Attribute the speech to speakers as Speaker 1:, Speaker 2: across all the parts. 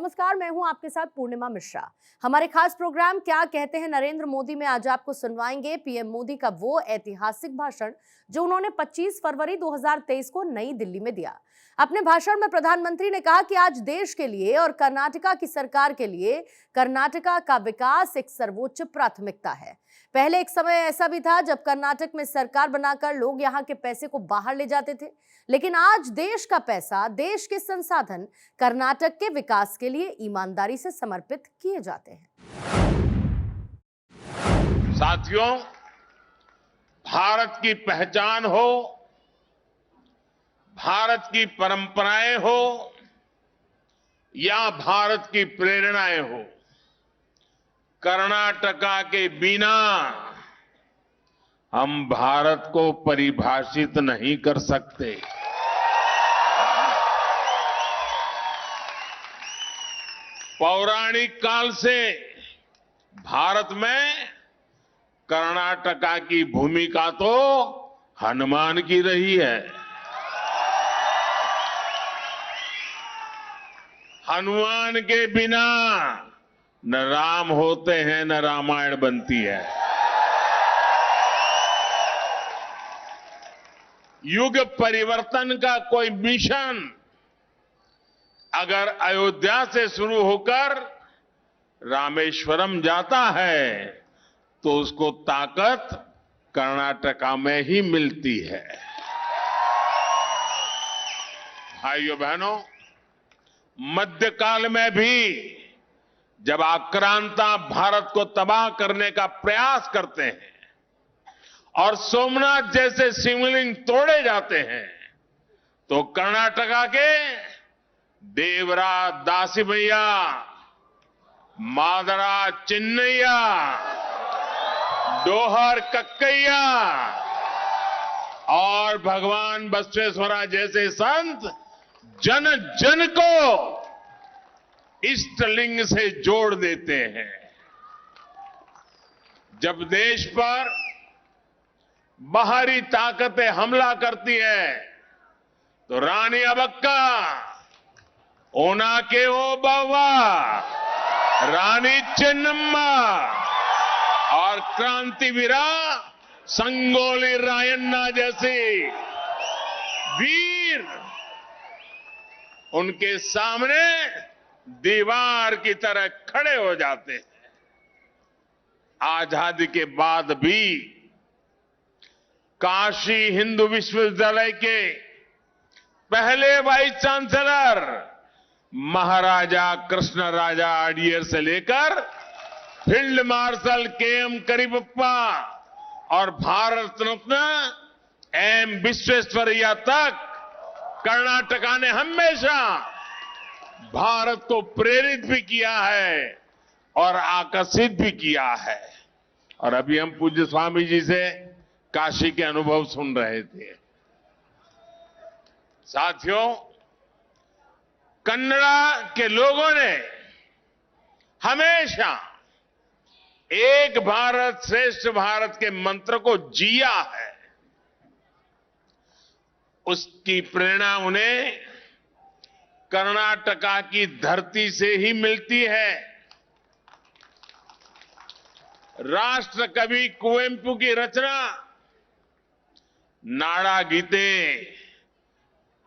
Speaker 1: नमस्कार, मैं हूं आपके साथ पूर्णिमा मिश्रा। हमारे खास प्रोग्राम क्या कहते हैं नरेंद्र मोदी में आज आपको सुनवाएंगे पीएम मोदी का वो ऐतिहासिक भाषण जो उन्होंने 25 फरवरी 2023 को नई दिल्ली में दिया। अपने भाषण में प्रधानमंत्री ने कहा कि आज देश के लिए और कर्नाटका की सरकार के लिए कर्नाटका का विकास एक सर्वोच्च प्राथमिकता है। पहले एक समय ऐसा भी था जब कर्नाटक में सरकार बनाकर लोग यहाँ के पैसे को बाहर ले जाते थे, लेकिन आज देश का पैसा, देश के संसाधन कर्नाटक के विकास के लिए ईमानदारी से समर्पित किए जाते हैं।
Speaker 2: साथियों, भारत की पहचान हो, भारत की परंपराएं हो या भारत की प्रेरणाएं हो, कर्नाटका के बिना हम भारत को परिभाषित नहीं कर सकते। पौराणिक काल से भारत में कर्नाटका की भूमिका तो हनुमान की रही है। हनुमान के बिना न राम होते हैं न रामायण बनती है। युग परिवर्तन का कोई मिशन अगर अयोध्या से शुरू होकर रामेश्वरम जाता है तो उसको ताकत कर्नाटका में ही मिलती है। भाइयों बहनों, मध्यकाल में भी जब आक्रांता भारत को तबाह करने का प्रयास करते हैं और सोमनाथ जैसे शिवलिंग तोड़े जाते हैं तो कर्नाटका के देवरा दासिमैया, मादरा चिन्नैया, डोहर कक्कैया और भगवान बसवेश्वरा जैसे संत जन जन को इष्टलिंग से जोड़ देते हैं। जब देश पर बाहरी ताकतें हमला करती है तो रानी अबक्का, ओनाके ओबावा, रानी चेन्नम्मा और क्रांतिवीरा संगोली रायन्ना जैसी वीर उनके सामने दीवार की तरह खड़े हो जाते हैं। आजादी के बाद भी काशी हिंदू विश्वविद्यालय के पहले वाइस चांसलर महाराजा कृष्णराजा अड़ियर से लेकर फील्ड मार्शल के.एम. करियप्पा और भारत रत्न एम. विश्वेश्वरैया तक कर्नाटका ने हमेशा भारत को प्रेरित भी किया है और आकर्षित भी किया है। और अभी हम पूज्य स्वामी जी से काशी के अनुभव सुन रहे थे। साथियों, कन्नड़ा के लोगों ने हमेशा एक भारत श्रेष्ठ भारत के मंत्र को जिया है। उसकी प्रेरणा उन्हें कर्नाटका की धरती से ही मिलती है। राष्ट्र कवि कुवेंपु की रचना नाड़ा गीते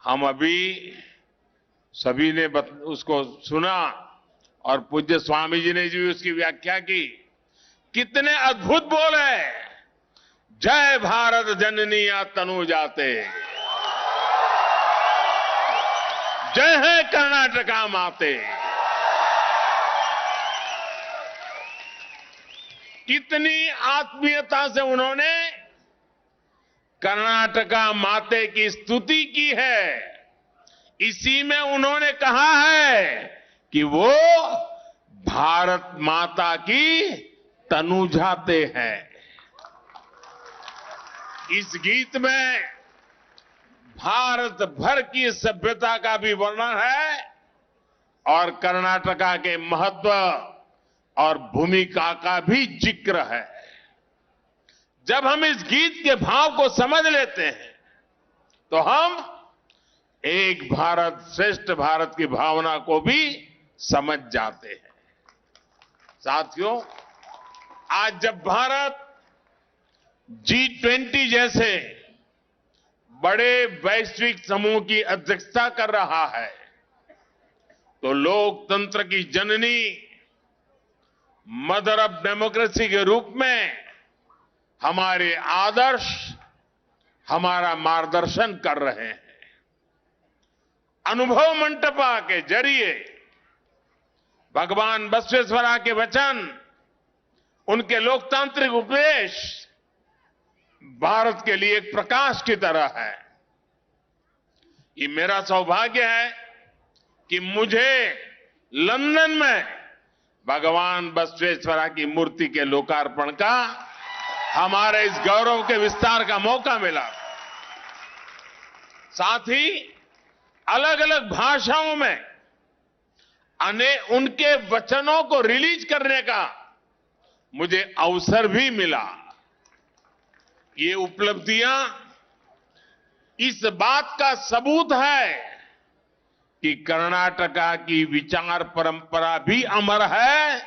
Speaker 2: हम अभी सभी ने उसको सुना और पूज्य स्वामी जी ने भी उसकी व्याख्या की। कितने अद्भुत बोल है। जय भारत जननी या तनु जाते, जय है कर्नाटका माते। कितनी आत्मीयता से उन्होंने कर्नाटका माते की स्तुति की है। इसी में उन्होंने कहा है कि वो भारत माता की तनु जाते हैं। इस गीत में भारत भर की सभ्यता का भी वर्णन है और कर्नाटका के महत्व और भूमिका का भी जिक्र है। जब हम इस गीत के भाव को समझ लेते हैं तो हम एक भारत श्रेष्ठ भारत की भावना को भी समझ जाते हैं। साथियों, आज जब भारत G20 जैसे बड़े वैश्विक समूह की अध्यक्षता कर रहा है, तो लोकतंत्र की जननी, मदर ऑफ डेमोक्रेसी के रूप में हमारे आदर्श हमारा मार्गदर्शन कर रहे हैं। अनुभव मंटपा के जरिए भगवान बसवेश्वरा के वचन, उनके लोकतांत्रिक उपदेश भारत के लिए एक प्रकाश की तरह है। ये मेरा सौभाग्य है कि मुझे लंदन में भगवान बसवेश्वरा की मूर्ति के लोकार्पण का, हमारे इस गौरव के विस्तार का मौका मिला। साथ ही अलग अलग भाषाओं में उनके वचनों को रिलीज करने का मुझे अवसर भी मिला। ये उपलब्धियां इस बात का सबूत है कि कर्नाटका की विचार परंपरा भी अमर है,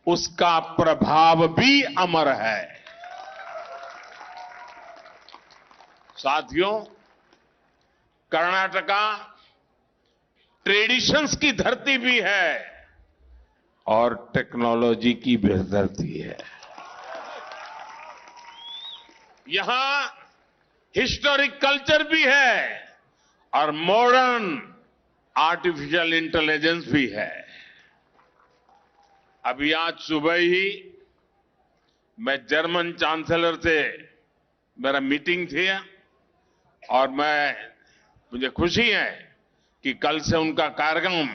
Speaker 2: उसका प्रभाव भी अमर है। साथियों, कर्नाटका ट्रेडिशंस की धरती भी है और टेक्नोलॉजी की भी धरती है। यहां हिस्टोरिक कल्चर भी है और मॉडर्न आर्टिफिशियल इंटेलिजेंस भी है। अभी आज सुबह ही मैं जर्मन चांसलर से मेरा मीटिंग थी और मुझे खुशी है कि कल से उनका कार्यक्रम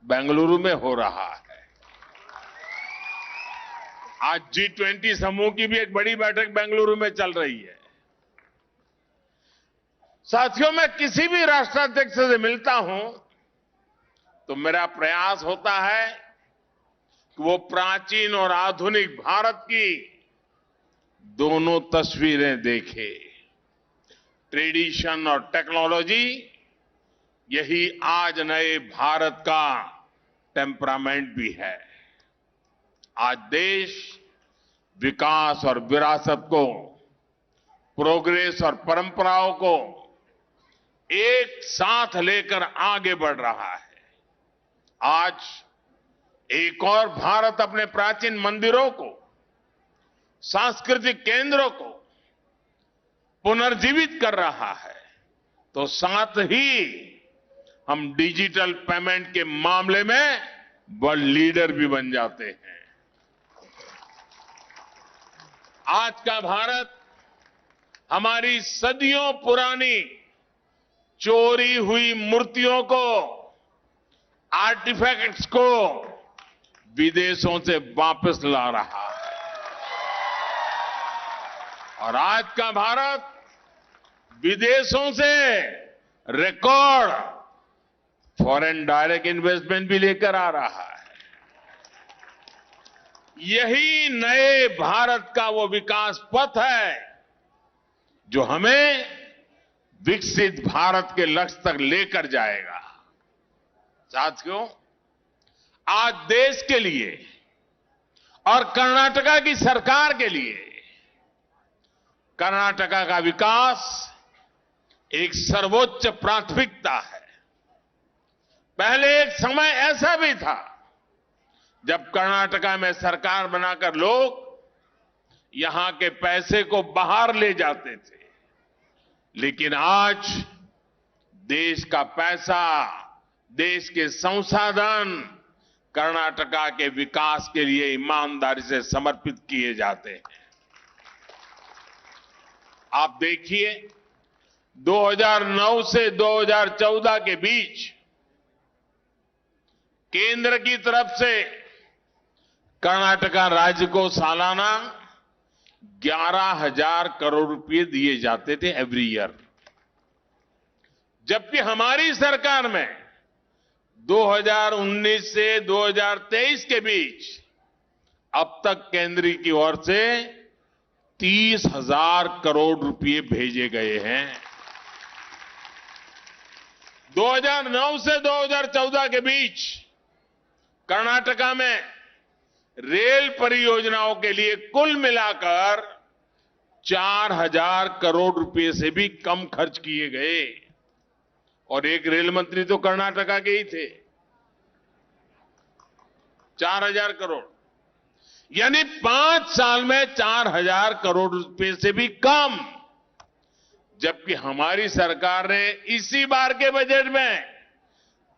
Speaker 2: बेंगलुरु में हो रहा है। आज G20 समूह की भी एक बड़ी बैठक बेंगलुरु में चल रही है। साथियों, मैं किसी भी राष्ट्राध्यक्ष से मिलता हूं तो मेरा प्रयास होता है कि वो प्राचीन और आधुनिक भारत की दोनों तस्वीरें देखे। ट्रेडिशन और टेक्नोलॉजी, यही आज नए भारत का टेम्परामेंट भी है। आज देश विकास और विरासत को, प्रोग्रेस और परंपराओं को एक साथ लेकर आगे बढ़ रहा है। आज एक और भारत अपने प्राचीन मंदिरों को, सांस्कृतिक केंद्रों को पुनर्जीवित कर रहा है, तो साथ ही हम डिजिटल पेमेंट के मामले में वर्ल्ड लीडर भी बन जाते हैं। आज का भारत हमारी सदियों पुरानी चोरी हुई मूर्तियों को, आर्टिफैक्ट्स को विदेशों से वापस ला रहा है। और आज का भारत विदेशों से रिकॉर्ड फॉरेन डायरेक्ट इन्वेस्टमेंट भी लेकर आ रहा है। यही नए भारत का वो विकास पथ है जो हमें विकसित भारत के लक्ष्य तक लेकर जाएगा। साथियों, आज देश के लिए और कर्नाटका की सरकार के लिए कर्नाटका का विकास एक सर्वोच्च प्राथमिकता है। पहले एक समय ऐसा भी था जब कर्नाटका में सरकार बनाकर लोग यहां के पैसे को बाहर ले जाते थे, लेकिन आज देश का पैसा, देश के संसाधन कर्नाटका के विकास के लिए ईमानदारी से समर्पित किए जाते हैं। आप देखिए, 2009 से 2014 के बीच केंद्र की तरफ से कर्नाटका राज्य को सालाना 11,000 करोड़ रुपए दिए जाते थे एवरी ईयर, जबकि हमारी सरकार में 2019 से 2023 के बीच अब तक केंद्र की ओर से 30,000 करोड़ रुपए भेजे गए हैं। 2009 से 2014 के बीच कर्नाटका में रेल परियोजनाओं के लिए कुल मिलाकर 4,000 करोड़ रुपए से भी कम खर्च किए गए और एक रेल मंत्री तो कर्नाटका के ही थे। 4,000 करोड़ यानी 5 साल में 4,000 करोड़ रुपए से भी कम, जबकि हमारी सरकार ने इसी बार के बजट में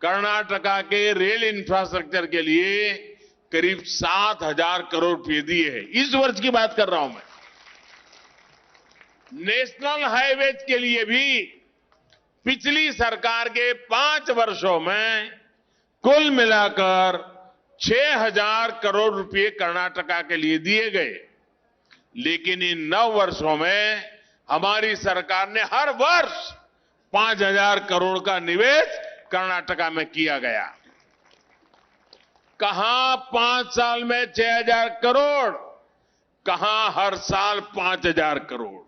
Speaker 2: कर्नाटका के रेल इंफ्रास्ट्रक्चर के लिए करीब 7,000 करोड़ रुपए दिए हैं। इस वर्ष की बात कर रहा हूं मैं। नेशनल हाईवेज के लिए भी पिछली सरकार के 5 वर्षों में कुल मिलाकर 6,000 करोड़ रुपए कर्नाटका के लिए दिए गए, लेकिन इन 9 वर्षों में हमारी सरकार ने हर वर्ष 5,000 करोड़ का निवेश कर्नाटका में किया गया। कहां 5 साल में 6,000 करोड़, कहां हर साल 5,000 करोड़।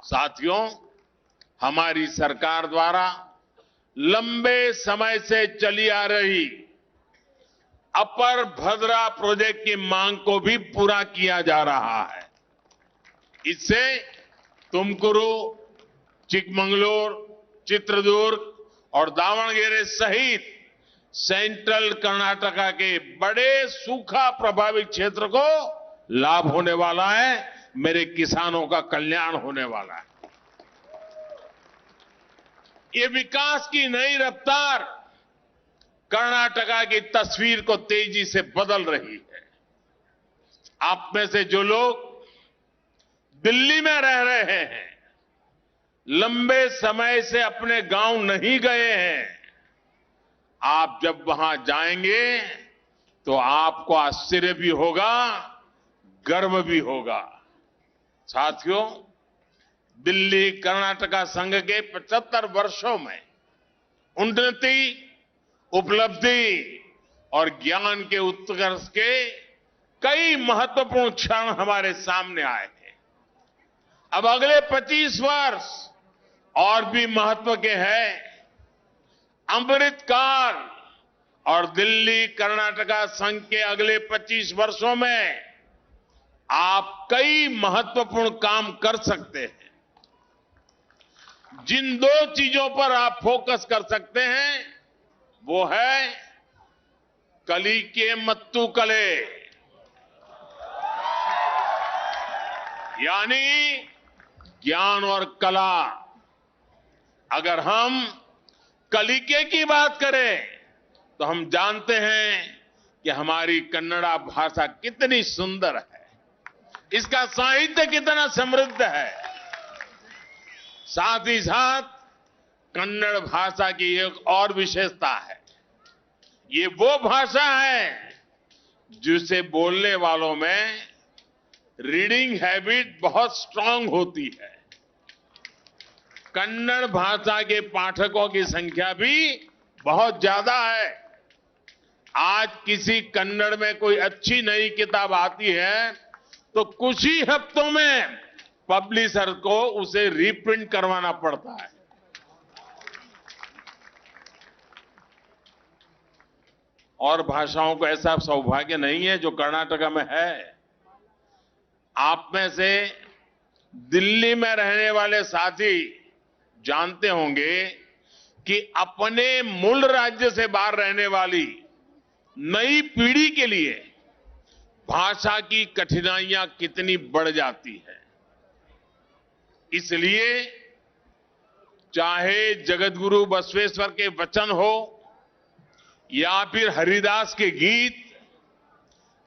Speaker 2: साथियों, हमारी सरकार द्वारा लंबे समय से चली आ रही अपर भद्रा प्रोजेक्ट की मांग को भी पूरा किया जा रहा है। इससे तुमकुरू, चिकमंगलूर, चित्रदुर्ग और दावणगेरे सहित सेंट्रल कर्नाटका के बड़े सूखा प्रभावित क्षेत्र को लाभ होने वाला है। मेरे किसानों का कल्याण होने वाला है। ये विकास की नई रफ्तार कर्नाटका की तस्वीर को तेजी से बदल रही है। आप में से जो लोग दिल्ली में रह रहे हैं, लंबे समय से अपने गांव नहीं गए हैं, आप जब वहां जाएंगे तो आपको आश्चर्य भी होगा, गर्व भी होगा। साथियों, दिल्ली कर्नाटका संघ के 75 वर्षों में उन्नति, उपलब्धि और ज्ञान के उत्कर्ष के कई महत्वपूर्ण क्षण हमारे सामने आए हैं। अब अगले 25 वर्ष और भी महत्व के हैं। अमृतकाल और दिल्ली कर्नाटका संघ के अगले 25 वर्षों में आप कई महत्वपूर्ण काम कर सकते हैं। जिन 2 चीजों पर आप फोकस कर सकते हैं वो है कलिके मत्तू कले, यानी ज्ञान और कला। अगर हम कलिके की बात करें तो हम जानते हैं कि हमारी कन्नड़ा भाषा कितनी सुंदर है, इसका साहित्य कितना समृद्ध है। साथ ही साथ कन्नड़ भाषा की एक और विशेषता है, ये वो भाषा है जिसे बोलने वालों में रीडिंग हैबिट बहुत स्ट्रांग होती है। कन्नड़ भाषा के पाठकों की संख्या भी बहुत ज्यादा है। आज किसी कन्नड़ में कोई अच्छी नई किताब आती है तो कुछ ही हफ्तों में पब्लिशर को उसे रीप्रिंट करवाना पड़ता है। और भाषाओं को ऐसा सौभाग्य नहीं है जो कर्नाटका में है। आप में से दिल्ली में रहने वाले साथी जानते होंगे कि अपने मूल राज्य से बाहर रहने वाली नई पीढ़ी के लिए भाषा की कठिनाइयां कितनी बढ़ जाती है। इसलिए चाहे जगतगुरु बसवेश्वर के वचन हो या फिर हरिदास के गीत,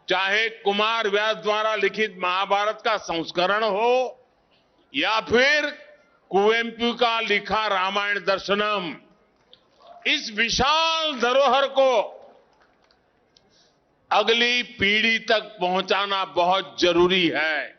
Speaker 2: चाहे कुमार व्यास द्वारा लिखित महाभारत का संस्करण हो या फिर कुवेंपु का लिखा रामायण दर्शनम, इस विशाल धरोहर को अगली पीढ़ी तक पहुंचाना बहुत जरूरी है।